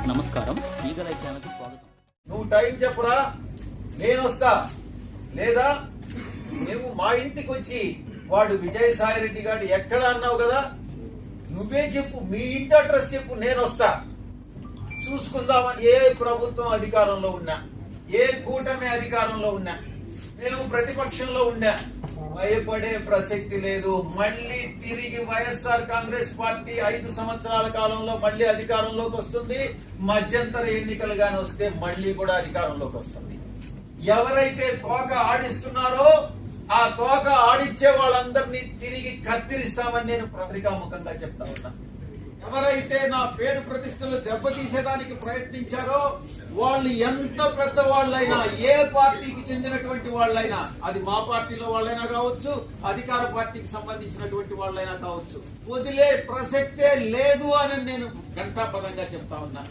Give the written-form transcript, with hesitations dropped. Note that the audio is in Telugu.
నమస్కారం, ఈగల్ ఐ ఛానల్కి స్వాగతం. నువ్వు టైం చెప్పురా, నేను వస్తా. లేదా నువ్వు మా ఇంటికి వచ్చి వాడు విజయసాయి రెడ్డి గారు ఎక్కడ అన్నావు కదా, నువ్వే చెప్పు, మీ ఇంటి అడ్రస్ చెప్పు, నేను వస్తా. చూసుకుందామని ఏ ప్రభుత్వం అధికారంలో ఉన్నా, ఏ కూటమి అధికారంలో ఉన్నా, మేము ప్రతిపక్షంలో ఉన్నా, భయపడే ప్రసక్తి లేదు. మళ్ళీ తిరిగి వైఎస్ఆర్ కాంగ్రెస్ పార్టీ 5 సంవత్సరాల కాలంలో మళ్ళీ అధికారంలోకి వస్తుంది. మధ్యంతర ఎన్నికలు గాని వస్తే మళ్ళీ కూడా అధికారంలోకి వస్తుంది. ఎవరైతే తోక ఆడిస్తున్నారో ఆ తోక ఆడిచ్చే వాళ్ళందరినీ తిరిగి కత్తిరిస్తామని నేను పత్రికాముఖంగా చెప్తా ఉన్నా. ఎవరైతే నా పేరు ప్రతిష్టలు దెబ్బతీసేదానికి ప్రయత్నించారో వాళ్ళు ఎంత పెద్ద వాళ్ళైనా, ఏ పార్టీకి చెందినటువంటి వాళ్ళైనా, అది మా పార్టీలో వాళ్ళైనా కావచ్చు, అధికార పార్టీకి సంబంధించినటువంటి వాళ్ళైనా కావచ్చు, వదిలే ప్రసక్తే లేదు అని నేను ఘంటాపదంగా చెప్తా ఉన్నా.